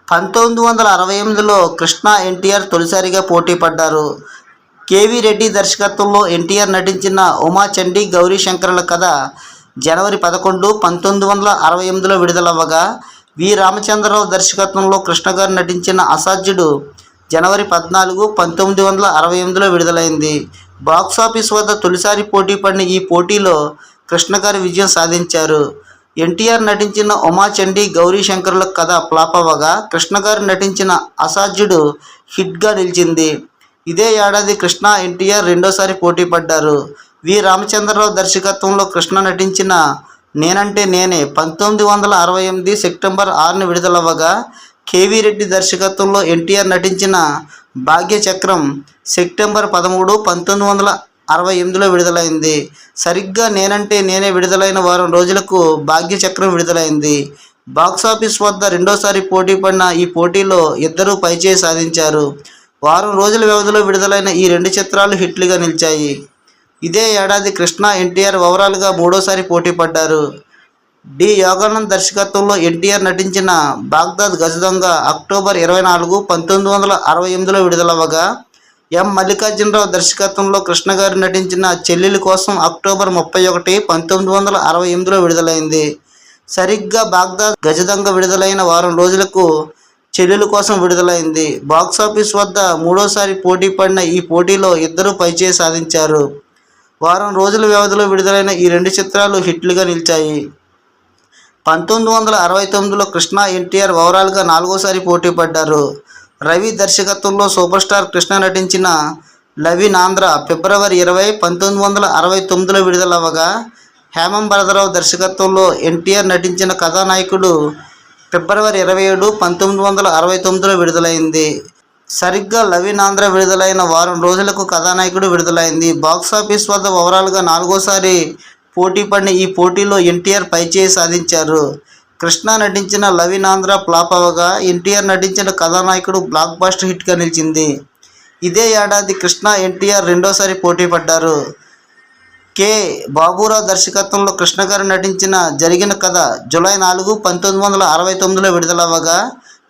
1968లో కృష్ణ ఎన్టీఆర్ తొలిసారిగా పోటీ పడ్డారు. కేవీ రెడ్డి దర్శకత్వంలో ఎన్టీఆర్ నటించిన ఉమా చండీ గౌరీ శంకరుల కథ జనవరి 11, 1968లో విడుదలవ్వగా, వి. రామచంద్రరావు దర్శకత్వంలో కృష్ణ గారు నటించిన అసాధ్యుడు జనవరి 14, 1968లో విడుదలైంది. బాక్సాఫీస్ వద్ద తొలిసారి పోటీ పడిన ఈ పోటీలో కృష్ణ గారు విజయం సాధించారు. ఎన్టీఆర్ నటించిన ఉమా చండీ గౌరీ శంకరుల కథ ఫ్లాప్ అవ్వగా, కృష్ణ గారు నటించిన అసాధ్యుడు హిట్గా నిలిచింది. ఇదే ఏడాది కృష్ణ ఎన్టీఆర్ రెండోసారి పోటీ పడ్డారు. వి. రామచంద్రరావు దర్శకత్వంలో కృష్ణ నటించిన నేనంటే నేనే 1968 సెప్టెంబర్ 6న విడుదలవ్వగా, కేవీ రెడ్డి దర్శకత్వంలో ఎన్టీఆర్ నటించిన భాగ్యచక్రం సెప్టెంబర్ 13, 1968లో విడుదలైంది. సరిగ్గా నేనంటే నేనే విడుదలైన వారం రోజులకు భాగ్యచక్రం విడుదలైంది. బాక్సాఫీస్ వద్ద రెండోసారి పోటీ పడిన ఈ పోటీలో ఇద్దరూ పైచేయి సాధించారు. వారం రోజుల వ్యవధిలో విడుదలైన ఈ రెండు చిత్రాలు హిట్లుగా నిలిచాయి. ఇదే ఏడాది కృష్ణ ఎన్టీఆర్ ఓవరాల్గా మూడోసారి పోటీ పడ్డారు. డి. యోగానంద్ దర్శకత్వంలో ఎన్టీఆర్ నటించిన బాగ్దాద్ గజదొంగ అక్టోబర్ 24, 1968లో విడుదలవ్వగా, ఎం. మల్లికార్జునరావు దర్శకత్వంలో కృష్ణ గారు నటించిన చెల్లెలి కోసం అక్టోబర్ 31, 1968లో విడుదలైంది. సరిగ్గా బాగ్దాద్ గజదొంగ విడుదలైన వారం రోజులకు చెల్లెలి కోసం విడుదలైంది. బాక్సాఫీస్ వద్ద మూడోసారి పోటీ పడిన ఈ పోటీలో ఇద్దరూ పైచేయి సాధించారు. వారం రోజుల వ్యవధిలో విడుదలైన ఈ రెండు చిత్రాలు హిట్లుగా నిలిచాయి. 1969లో కృష్ణ ఎన్టీఆర్ ఓవరాల్గా నాలుగోసారి పోటీ పడ్డారు. రవి దర్శకత్వంలో సూపర్ స్టార్ కృష్ణ నటించిన లవినాంధ్ర ఫిబ్రవరి 20, 1969లో విడుదలవ్వగా, హేమం భరతరావు దర్శకత్వంలో ఎన్టీఆర్ నటించిన కథానాయకుడు ఫిబ్రవరి 27, 1969లో విడుదలైంది. సరిగ్గా లవినాంధ్ర విడుదలైన వారం రోజులకు కథానాయకుడు విడుదలైంది. బాక్సాఫీస్ వద్ద ఓవరాల్గా నాలుగోసారి పోటీ పడిన ఈ పోటీలో ఎన్టీఆర్ పైచేయి సాధించారు. కృష్ణ నటించిన లవినాంధ్ర ఫ్లాప్ అవ్వగా, ఎన్టీఆర్ నటించిన కథానాయకుడు బ్లాక్ బస్టర్ హిట్గా నిలిచింది. ఇదే ఏడాది కృష్ణ ఎన్టీఆర్ రెండోసారి పోటీ పడ్డారు. కె. బాబూరావు దర్శకత్వంలో కృష్ణ గారు నటించిన జరిగిన కథ జూలై 4, 1969లో విడుదలవ్వగా,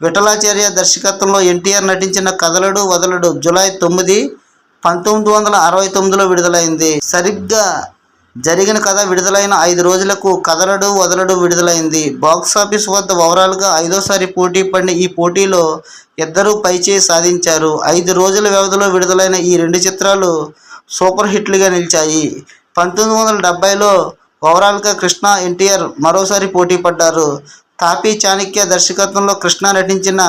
విఠలాచార్య దర్శకత్వంలో ఎన్టీఆర్ నటించిన కదలడు వదలడు జూలై 9, 1969లో విడుదలైంది. సరిగ్గా జరిగిన కథ విడుదలైన 5 రోజులకు కదలడు వదలడు విడుదలైంది. బాక్సాఫీస్ వద్ద ఓవరాల్గా ఐదోసారి పోటీ పడిన ఈ పోటీలో ఇద్దరూ పైచేయి సాధించారు. 5 రోజుల వ్యవధిలో విడుదలైన ఈ రెండు చిత్రాలు సూపర్ హిట్లుగా నిలిచాయి. 1970లో ఓవరాల్గా కృష్ణ ఎన్టీఆర్ మరోసారి పోటీ పడ్డారు. తాపీ చాణక్య దర్శకత్వంలో కృష్ణ నటించిన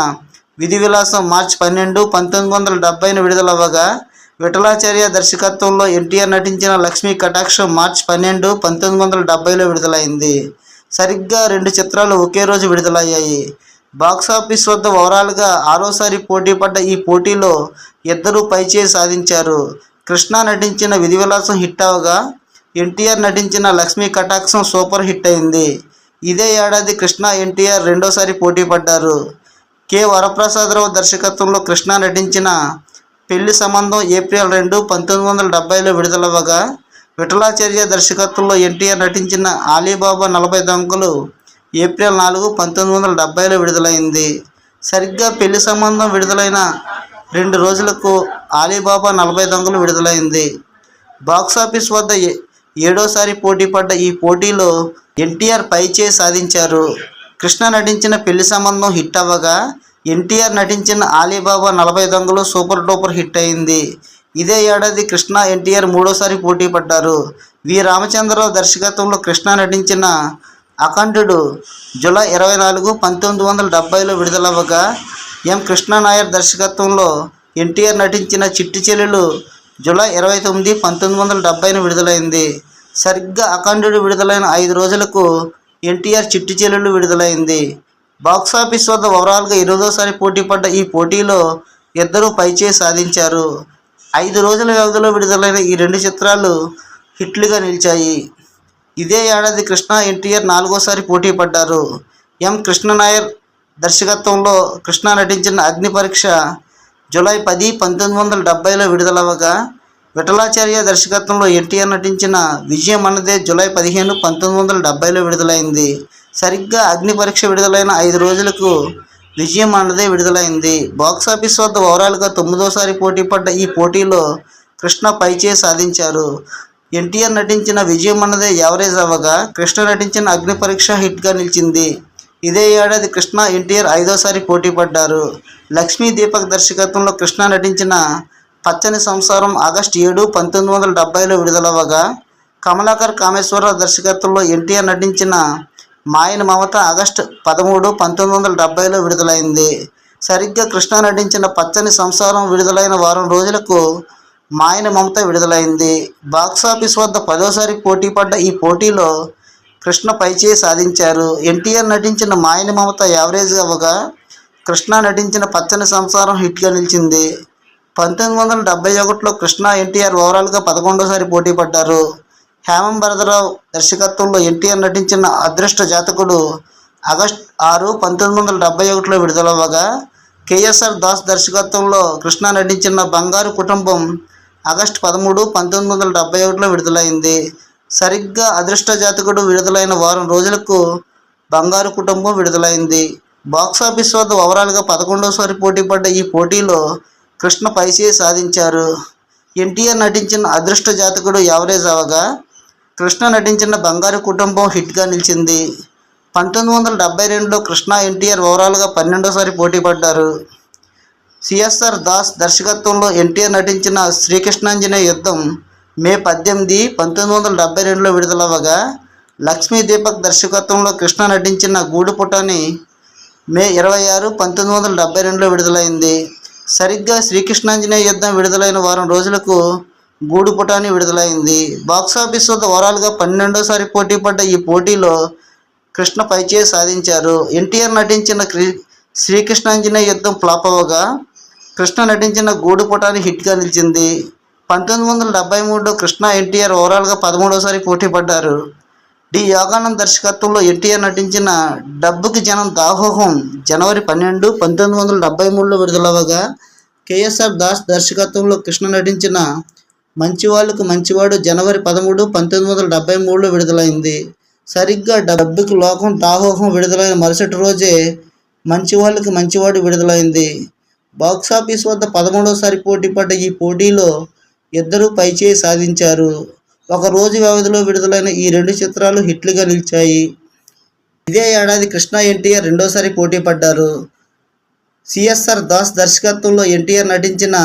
విధి విలాసం మార్చి 12, 1970న విడుదలవ్వగా, విఠలాచార్య దర్శకత్వంలో ఎన్టీఆర్ నటించిన లక్ష్మీ కటాక్షం మార్చి 12, 1970లో విడుదలైంది. సరిగ్గా రెండు చిత్రాలు ఒకే రోజు విడుదలయ్యాయి. బాక్సాఫీస్ వద్ద ఓవరాల్గా ఆరోసారి పోటీ పడ్డ ఈ పోటీలో ఇద్దరూ పైచేయి సాధించారు. కృష్ణ నటించిన విధి విలాసం హిట్ అవగా, ఎన్టీఆర్ నటించిన లక్ష్మీ కటాక్షం సూపర్ హిట్ అయింది. ఇదే ఏడాది కృష్ణ ఎన్టీఆర్ రెండోసారి పోటీ పడ్డారు. కె. వరప్రసాదరావు దర్శకత్వంలో కృష్ణ నటించిన పెళ్లి సంబంధం ఏప్రిల్ 2, 1970లో విడుదలవ్వగా, విఠలాచార్య దర్శకత్వంలో ఎన్టీఆర్ నటించిన అలీబాబా 40 దొంగలు ఏప్రిల్ 4, 1970లో విడుదలైంది. సరిగ్గా పెళ్లి సంబంధం విడుదలైన 2 రోజులకు అలీబాబా 40 దొంగలు విడుదలైంది. బాక్సాఫీస్ వద్ద ఏడోసారి పోటీ పడ్డ ఈ పోటీలో ఎన్టీఆర్ పైచేయి సాధించారు. కృష్ణ నటించిన పెళ్లి సంబంధం హిట్ అవ్వగా, ఎన్టీఆర్ నటించిన అలీబాబా 40 దొంగలు సూపర్ డూపర్ హిట్ అయింది. ఇదే ఏడాది కృష్ణ ఎన్టీఆర్ మూడోసారి పోటీ పడ్డారు. వి. రామచంద్రరావు దర్శకత్వంలో కృష్ణ నటించిన అఖండుడు జూలై 24, 1970లో విడుదలవ్వగా, ఎం. కృష్ణ నాయర్ దర్శకత్వంలో ఎన్టీఆర్ నటించిన చిట్టి చెల్లెలు జూలై 29, 1970న విడుదలైంది. సరిగ్గా అఖండుడు విడుదలైన 5 రోజులకు ఎన్టీఆర్ చిట్టి చెల్లెలు విడుదలైంది. బాక్సాఫీస్ వద్ద ఓవరాల్గా 8వసారి పోటీ పడ్డ ఈ పోటీలో ఇద్దరూ పైచేయి సాధించారు. 5 రోజుల వ్యవధిలో విడుదలైన ఈ రెండు చిత్రాలు హిట్లుగా నిలిచాయి. ఇదే ఏడాది కృష్ణ ఎన్టీఆర్ 4వసారి పోటీ పడ్డారు. ఎం. కృష్ణ నాయర్ దర్శకత్వంలో కృష్ణ నటించిన అగ్ని పరీక్ష జూలై 10, 1970లో విడుదలవ్వగా, విఠలాచార్య దర్శకత్వంలో ఎన్టీఆర్ నటించిన విజయం అన్నదే జూలై 15, 1970లో విడుదలైంది. సరిగ్గా అగ్ని పరీక్ష విడుదలైన 5 రోజులకు విజయం అన్నదే విడుదలైంది. బాక్సాఫీస్ వద్ద ఓవరాల్గా 9వసారి పోటీ పడ్డ ఈ పోటీలో కృష్ణ పైచేయి సాధించారు. ఎన్టీఆర్ నటించిన విజయం అన్నదే యావరేజ్ అవ్వగా, కృష్ణ నటించిన అగ్ని పరీక్ష హిట్గా నిలిచింది. ఇదే ఏడాది కృష్ణ, ఎన్టీఆర్ 5వసారి పోటీ పడ్డారు. లక్ష్మీ దీపక్ దర్శకత్వంలో కృష్ణ నటించిన పచ్చని సంసారం ఆగస్టు 7, 1970లో విడుదలవ్వగా, కమలాకర్ కామేశ్వరరావు దర్శకత్వంలో ఎన్టీఆర్ నటించిన మాయన మమత ఆగస్టు 13, 1970లో విడుదలైంది. సరిగ్గా కృష్ణ నటించిన పచ్చని సంసారం విడుదలైన వారం రోజులకు మాయన మమత విడుదలైంది. బాక్సాఫీస్ వద్ద 10వసారి పోటీ పడ్డ ఈ పోటీలో కృష్ణ పైచేయి సాధించారు. ఎన్టీఆర్ నటించిన మాయన మమత యావరేజ్ అవ్వగా, కృష్ణ నటించిన పచ్చని సంసారం హిట్గా నిలిచింది. 1971లో కృష్ణ, ఎన్టీఆర్ ఓవరాల్గా 11వసారి పోటీ పడ్డారు. హేమం భరతరావు దర్శకత్వంలో ఎన్టీఆర్ నటించిన అదృష్ట జాతకుడు ఆగస్టు 6, 1971లో విడుదలవ్వగా, కేఎస్ఆర్ దాస్ దర్శకత్వంలో కృష్ణ నటించిన బంగారు కుటుంబం ఆగస్టు 13, 1971లో విడుదలైంది. సరిగ్గా అదృష్ట జాతకుడు విడుదలైన వారం రోజులకు బంగారు కుటుంబం విడుదలైంది. బాక్సాఫీస్ వద్ద ఓవరాల్గా 11వసారి పోటీ పడ్డ ఈ పోటీలో కృష్ణ పైచేయి సాధించారు. ఎన్టీఆర్ నటించిన అదృష్ట జాతకుడు యావరేజ్ అవగా, కృష్ణ నటించిన బంగారు కుటుంబం హిట్గా నిలిచింది. 1972లో కృష్ణ, ఎన్టీఆర్ ఓవరాల్గా 12వసారి పోటీ పడ్డారు. సిఎస్ఆర్ దాస్ దర్శకత్వంలో ఎన్టీఆర్ నటించిన శ్రీకృష్ణాంజనేయ యుద్ధం మే 18, 1972లో విడుదలవ్వగా, లక్ష్మీ దీపక్ దర్శకత్వంలో కృష్ణ నటించిన గూడుపుటాని మే 26, 1972లో విడుదలైంది. సరిగ్గా శ్రీకృష్ణాంజనేయ యుద్ధం విడుదలైన వారం రోజులకు గూడుపుటాని విడుదలైంది. బాక్సాఫీస్ వద్ద ఓవరాల్గా 12వసారి పోటీ పడ్డ ఈ పోటీలో కృష్ణ పైచేయి సాధించారు. ఎన్టీఆర్ నటించిన శ్రీకృష్ణాంజనేయ యుద్ధం ఫ్లాప్ అవ్వగా, కృష్ణ నటించిన గూడుపుటాని హిట్గా నిలిచింది. 1973లో కృష్ణ, ఎన్టీఆర్ ఓవరాల్గా 13వసారి పోటీ పడ్డారు. డి యోగానంద్ దర్శకత్వంలో ఎన్టీఆర్ నటించిన డబ్బుకి జనం దాహోహం జనవరి 12, 1973లో విడుదలవ్వగా, కేఎస్ఆర్ దాస్ దర్శకత్వంలో కృష్ణ నటించిన మంచివాళ్ళకు మంచివాడు జనవరి 13, 1973లో విడుదలైంది. సరిగ్గా డబ్బుకి లోకం దాహోహం విడుదలైన మరుసటి రోజే మంచివాళ్ళకి మంచివాడు విడుదలైంది. బాక్సాఫీస్ వద్ద 13వసారి పోటీ పడ్డ ఈ పోటీలో ఇద్దరూ పైచేయి సాధించారు. ఒక రోజు వ్యవధిలో విడుదలైన ఈ రెండు చిత్రాలు హిట్లుగా నిలిచాయి. ఇదే ఏడాది కృష్ణ, ఎన్టీఆర్ 2వసారి పోటీ పడ్డారు. సిఎస్ఆర్ దాస్ దర్శకత్వంలో ఎన్టీఆర్ నటించిన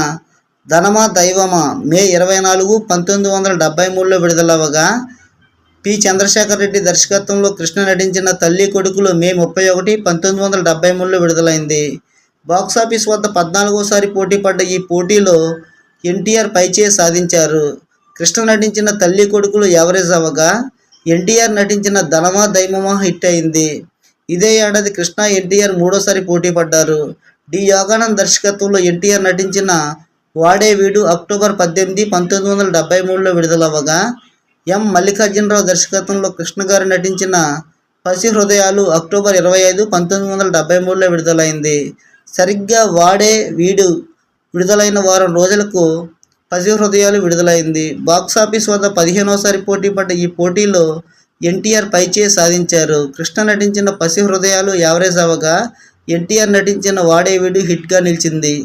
ధనమా దైవమా మే 24, 1973లో విడుదలవ్వగా, పి చంద్రశేఖర్ రెడ్డి దర్శకత్వంలో కృష్ణ నటించిన తల్లి కొడుకులు మే 31, 1973లో విడుదలైంది. బాక్సాఫీస్ వద్ద 14వసారి పోటీ పడ్డ ఈ పోటీలో ఎన్టీఆర్ పైచేయి సాధించారు. కృష్ణ నటించిన తల్లి కొడుకులు యావరేజ్ అవ్వగా, ఎన్టీఆర్ నటించిన ధనమా దైవమా హిట్ అయింది. ఇదే ఏడాది కృష్ణ, ఎన్టీఆర్ 3వసారి పోటీ పడ్డారు. డి యోగానంద్ దర్శకత్వంలో ఎన్టీఆర్ నటించిన వాడే వీడు అక్టోబర్ 18, 1973లో విడుదలవ్వగా, ఎం మల్లికార్జునరావు దర్శకత్వంలో కృష్ణ గారు నటించిన పసి హృదయాలు అక్టోబర్ 25, 1973లో విడుదలైంది. సరిగ్గా వాడే వీడు విడుదలైన వారం రోజులకు పసి హృదయాలు విడుదలైంది. బాక్సాఫీస్ వద్ద 15వసారి పోటీ పడ్డ ఈ పోటీలో ఎన్టీఆర్ పైచేయి సాధించారు. కృష్ణ నటించిన పసి హృదయాలు యావరేజ్ అవ్వగా, ఎన్టీఆర్ నటించిన వాడే వీడు హిట్గా నిలిచింది.